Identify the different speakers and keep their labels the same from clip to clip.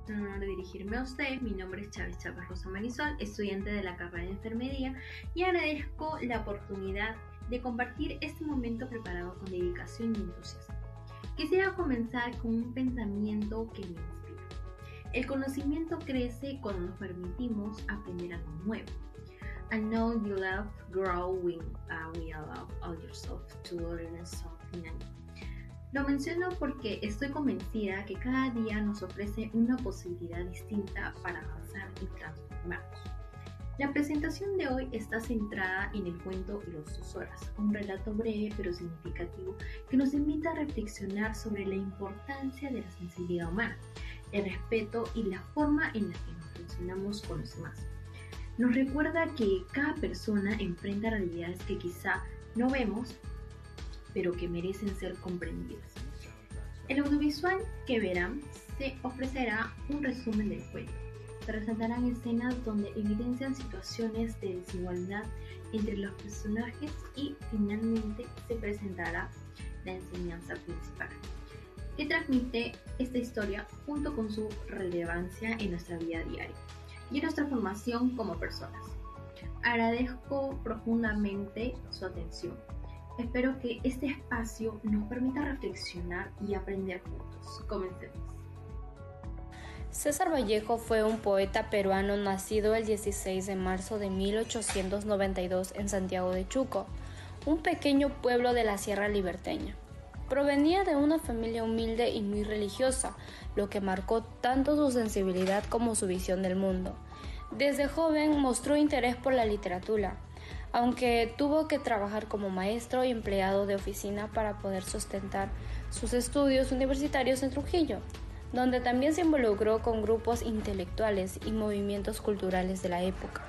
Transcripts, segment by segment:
Speaker 1: Un honor dirigirme a usted. Mi nombre es Chávez Chávez Rosa Marisol, estudiante de la carrera de enfermería, y agradezco la oportunidad de compartir este momento preparado con dedicación y entusiasmo. Quisiera comenzar con un pensamiento que me inspira. El conocimiento crece cuando nos permitimos aprender algo nuevo. I know you love grow when we allow all yourself to learn something new. Lo menciono porque estoy convencida que cada día nos ofrece una posibilidad distinta para avanzar y transformarnos. La presentación de hoy está centrada en el cuento Los 2 horas, un relato breve pero significativo que nos invita a reflexionar sobre la importancia de la sensibilidad humana, el respeto y la forma en la que nos relacionamos con los demás. Nos recuerda que cada persona enfrenta realidades que quizá no vemos, pero que merecen ser comprendidas. El audiovisual que verán se ofrecerá un resumen del cuento. Se resaltarán escenas donde evidencian situaciones de desigualdad entre los personajes y finalmente se presentará la enseñanza principal, que transmite esta historia junto con su relevancia en nuestra vida diaria y en nuestra formación como personas. Agradezco profundamente su atención. Espero que este espacio nos permita reflexionar y aprender juntos. Comencemos.
Speaker 2: César Vallejo fue un poeta peruano nacido el 16 de marzo de 1892 en Santiago de Chuco, un pequeño pueblo de la Sierra Liberteña. Provenía de una familia humilde y muy religiosa, lo que marcó tanto su sensibilidad como su visión del mundo. Desde joven mostró interés por la literatura, aunque tuvo que trabajar como maestro y empleado de oficina para poder sustentar sus estudios universitarios en Trujillo, donde también se involucró con grupos intelectuales y movimientos culturales de la época.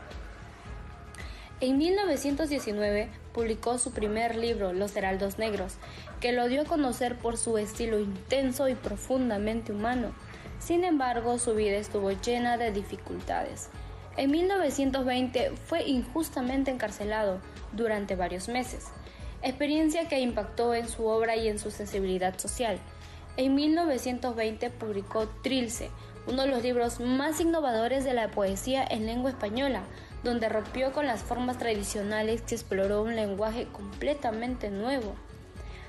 Speaker 2: En 1919 publicó su primer libro, Los Heraldos Negros, que lo dio a conocer por su estilo intenso y profundamente humano. Sin embargo, su vida estuvo llena de dificultades. En 1920 fue injustamente encarcelado durante varios meses, experiencia que impactó en su obra y en su sensibilidad social. En 1920 publicó Trilce, uno de los libros más innovadores de la poesía en lengua española, donde rompió con las formas tradicionales y exploró un lenguaje completamente nuevo.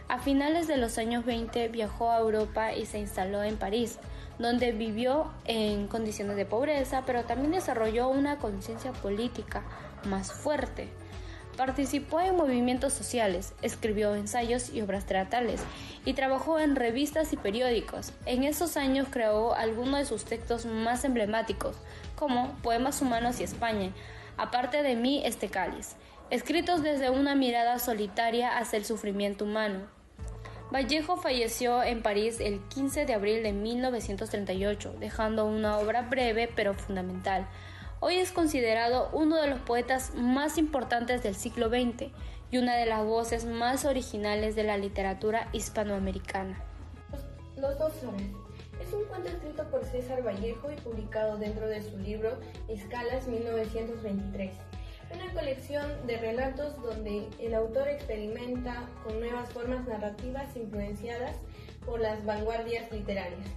Speaker 2: A finales de los años 20 viajó a Europa y se instaló en París, donde vivió en condiciones de pobreza, pero también desarrolló una conciencia política más fuerte. Participó en movimientos sociales, escribió ensayos y obras teatrales, y trabajó en revistas y periódicos. En esos años creó algunos de sus textos más emblemáticos, como Poemas Humanos y España, Aparte de mí este cáliz, escritos desde una mirada solitaria hacia el sufrimiento humano. Vallejo falleció en París el 15 de abril de 1938, dejando una obra breve pero fundamental. Hoy es considerado uno de los poetas más importantes del siglo XX y una de las voces más originales de la literatura hispanoamericana.
Speaker 3: Los 2 horas. Es un cuento escrito por César Vallejo y publicado dentro de su libro Escalas 1923. Una colección de relatos donde el autor experimenta con nuevas formas narrativas influenciadas por las vanguardias literarias.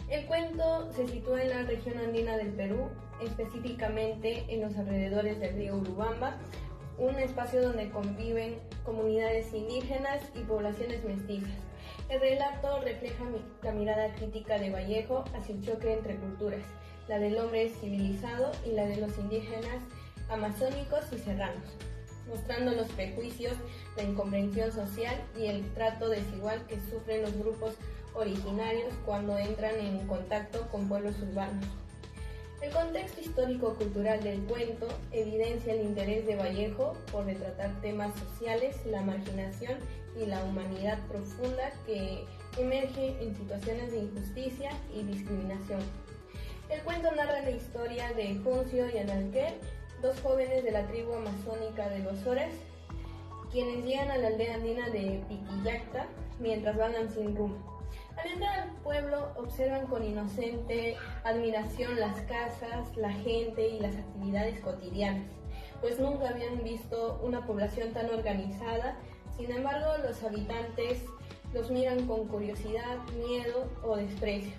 Speaker 3: El cuento se sitúa en la región andina del Perú, específicamente en los alrededores del río Urubamba, un espacio donde conviven comunidades indígenas y poblaciones mestizas. El relato refleja la mirada crítica de Vallejo hacia el choque entre culturas, la del hombre civilizado y la de los indígenas amazónicos y serranos, mostrando los prejuicios, la incomprensión social y el trato desigual que sufren los grupos originarios cuando entran en contacto con pueblos urbanos. El contexto histórico-cultural del cuento evidencia el interés de Vallejo por retratar temas sociales, la marginación y la humanidad profunda que emerge en situaciones de injusticia y discriminación. El cuento narra la historia de Juncio y Analquer, 2 jóvenes de la tribu amazónica de Los Horas, quienes llegan a la aldea andina de Piquillacta mientras vagan sin rumbo. Al entrar al pueblo observan con inocente admiración las casas, la gente y las actividades cotidianas, pues nunca habían visto una población tan organizada. Sin embargo, los habitantes los miran con curiosidad, miedo o desprecio.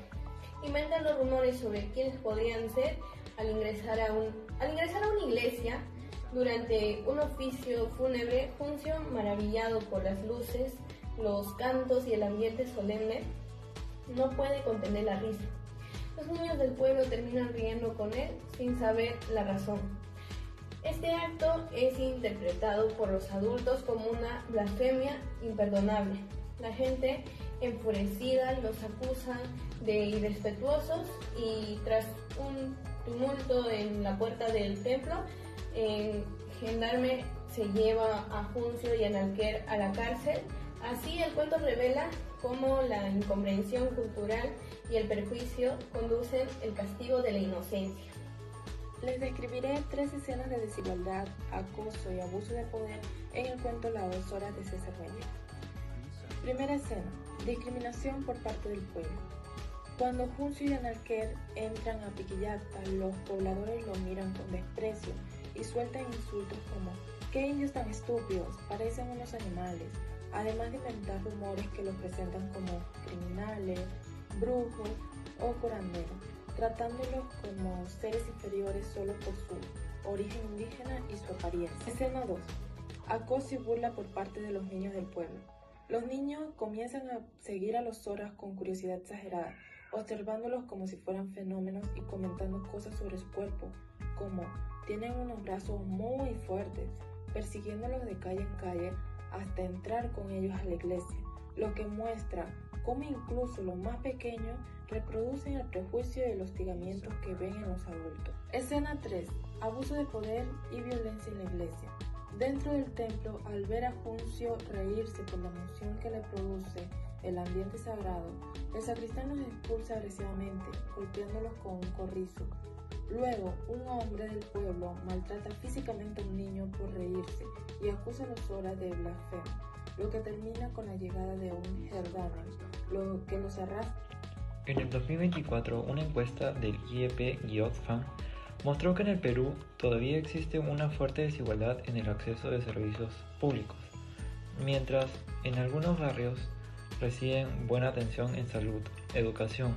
Speaker 3: inventan los rumores sobre quiénes podrían ser al ingresar a una iglesia. Durante un oficio fúnebre, Juncio, maravillado por las luces, los cantos y el ambiente solemne, no puede contener la risa. Los niños del pueblo terminan riendo con él sin saber la razón. Este acto es interpretado por los adultos como una blasfemia imperdonable. La gente enfurecida los acusa de irrespetuosos y tras un tumulto en la puerta del templo, el gendarme se lleva a Juncio y a Nalker a la cárcel. Así el cuento revela cómo la incomprensión cultural y el perjuicio conducen el castigo de la inocencia.
Speaker 4: Les describiré 3 escenas de desigualdad, acoso y abuso de poder en el cuento Las 2 horas de César Vallejo. Primera escena: discriminación por parte del pueblo. Cuando Juncio y Analquer entran a Piquillacta, los pobladores lo miran con desprecio y sueltan insultos como «¡Qué indios tan estúpidos! Parecen unos animales», además de inventar rumores que los presentan como criminales, brujos o curanderos, tratándolos como seres inferiores solo por su origen indígena y su apariencia. Escena 2. Acoso y burla por parte de los niños del pueblo. Los niños comienzan a seguir a los Zoras con curiosidad exagerada, observándolos como si fueran fenómenos y comentando cosas sobre su cuerpo, como tienen unos brazos muy fuertes, persiguiéndolos de calle en calle hasta entrar con ellos a la iglesia, lo que muestra cómo incluso los más pequeños reproducen el prejuicio y el hostigamiento que ven en los adultos. Escena 3. Abuso de poder y violencia en la iglesia. Dentro del templo, al ver a Juncio reírse por la emoción que le produce el ambiente sagrado, el sacristán los expulsa agresivamente, golpeándolos con un corrizo. Luego, un hombre del pueblo maltrata físicamente a un niño por reírse y acusa a los Zoras de blasfemo, lo que termina con la llegada de un gendarme, lo que los arrastra.
Speaker 5: En el 2024, una encuesta del IEP-GIOTFAM mostró que en el Perú todavía existe una fuerte desigualdad en el acceso de servicios públicos, mientras en algunos barrios reciben buena atención en salud, educación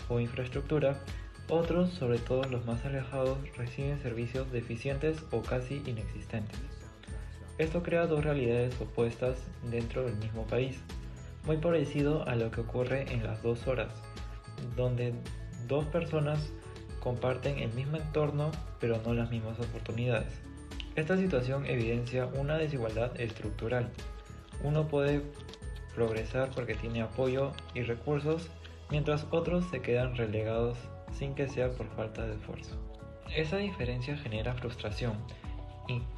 Speaker 5: o infraestructura, otros, sobre todo los más alejados, reciben servicios deficientes o casi inexistentes. Esto crea dos realidades opuestas dentro del mismo país, muy parecido a lo que ocurre en Las 2 horas, donde dos personas comparten el mismo entorno pero no las mismas oportunidades. Esta situación evidencia una desigualdad estructural. Uno puede progresar porque tiene apoyo y recursos, mientras otros se quedan relegados sin que sea por falta de esfuerzo. Esa diferencia genera frustración,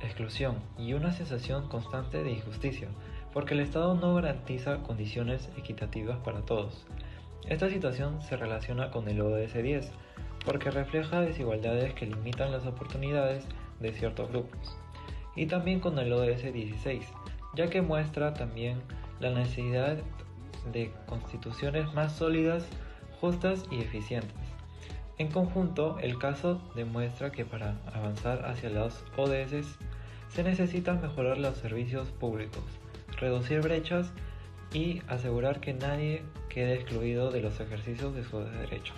Speaker 5: exclusión y una sensación constante de injusticia, porque el Estado no garantiza condiciones equitativas para todos. Esta situación se relaciona con el ODS 10, porque refleja desigualdades que limitan las oportunidades de ciertos grupos, y también con el ODS 16, ya que muestra también la necesidad de constituciones más sólidas, justas y eficientes. En conjunto, el caso demuestra que para avanzar hacia los ODS se necesita mejorar los servicios públicos, reducir brechas y asegurar que nadie quede excluido de los ejercicios de sus derechos.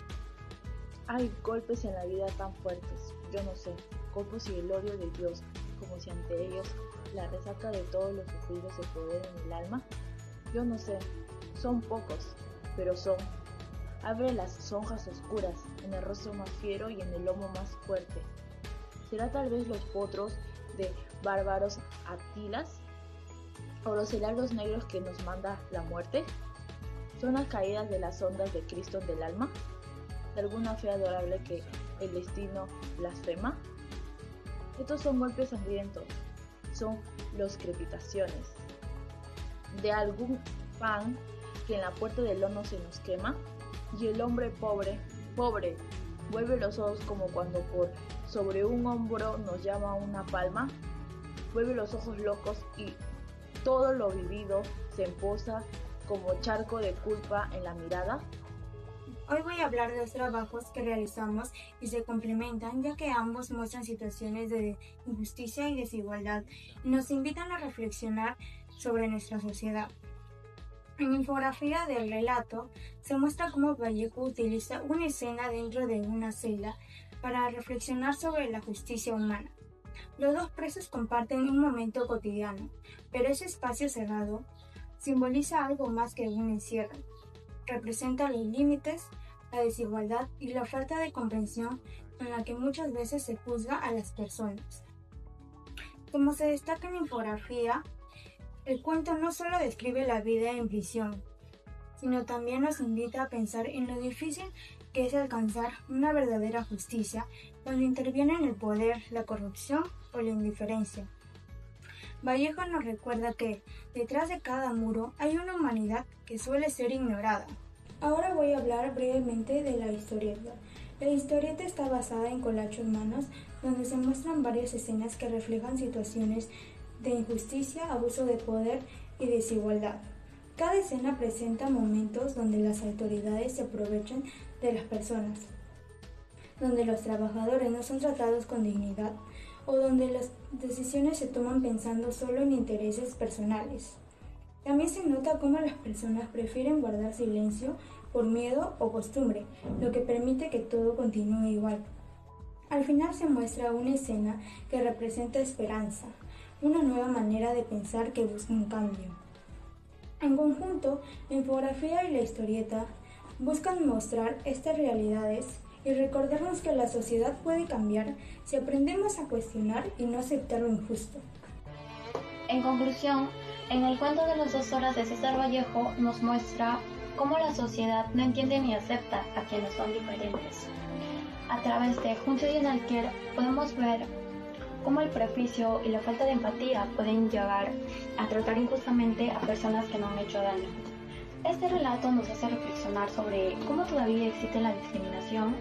Speaker 6: Hay golpes en la vida tan fuertes, yo no sé, golpes y el odio de Dios, como si ante ellos la resaca de todos los sufridos se apodera en el alma. Yo no sé, son pocos, pero son. Abre las sonjas oscuras, en el rostro más fiero y en el lomo más fuerte. ¿Será tal vez los potros de bárbaros Atilas? ¿O los helados negros que nos manda la muerte? ¿Son las caídas de las ondas de Cristo del alma? ¿De alguna fe adorable que el destino blasfema? Estos son golpes sangrientos, son los crepitaciones de algún pan que en la puerta del horno se nos quema, y el hombre pobre, vuelve los ojos como cuando por sobre un hombro nos llama una palma, vuelve los ojos locos y todo lo vivido se empoza como charco de culpa en la mirada.
Speaker 7: Hoy voy a hablar de los trabajos que realizamos y se complementan, ya que ambos muestran situaciones de injusticia y desigualdad y nos invitan a reflexionar sobre nuestra sociedad. En la infografía del relato se muestra cómo Vallejo utiliza una escena dentro de una celda para reflexionar sobre la justicia humana. Los dos presos comparten un momento cotidiano, pero ese espacio cerrado simboliza algo más que un encierro. Representa los límites, la desigualdad y la falta de comprensión en la que muchas veces se juzga a las personas. Como se destaca en la infografía, el cuento no solo describe la vida en prisión, sino también nos invita a pensar en lo difícil que es alcanzar una verdadera justicia cuando intervienen el poder, la corrupción o la indiferencia. Vallejo nos recuerda que detrás de cada muro hay una humanidad que suele ser ignorada. Ahora voy a hablar brevemente de la historieta. La historieta está basada en Colacho Hermanos, donde se muestran varias escenas que reflejan situaciones de injusticia, abuso de poder y desigualdad. Cada escena presenta momentos donde las autoridades se aprovechan de las personas, donde los trabajadores no son tratados con dignidad o donde las decisiones se toman pensando solo en intereses personales. También se nota cómo las personas prefieren guardar silencio por miedo o costumbre, lo que permite que todo continúe igual. Al final se muestra una escena que representa esperanza, una nueva manera de pensar que busca un cambio. En conjunto, la infografía y la historieta buscan mostrar estas realidades y recordarnos que la sociedad puede cambiar si aprendemos a cuestionar y no aceptar lo injusto.
Speaker 2: En conclusión, en el cuento de las 2 horas de César Vallejo nos muestra cómo la sociedad no entiende ni acepta a quienes son diferentes. A través de Juncho y Enalquer podemos ver cómo el prejuicio y la falta de empatía pueden llegar a tratar injustamente a personas que no han hecho daño. Este relato nos hace reflexionar sobre cómo todavía existe la discriminación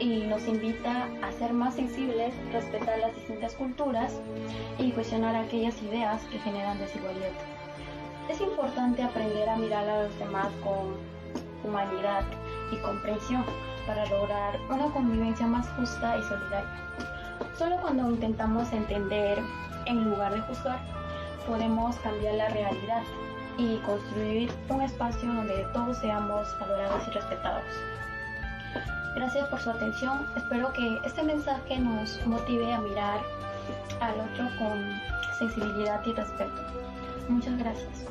Speaker 2: y nos invita a ser más sensibles, respetar las distintas culturas y cuestionar aquellas ideas que generan desigualdad. Es importante aprender a mirar a los demás con humanidad y comprensión para lograr una convivencia más justa y solidaria. Solo cuando intentamos entender en lugar de juzgar, podemos cambiar la realidad y construir un espacio donde todos seamos valorados y respetados. Gracias por su atención. Espero que este mensaje nos motive a mirar al otro con sensibilidad y respeto. Muchas gracias.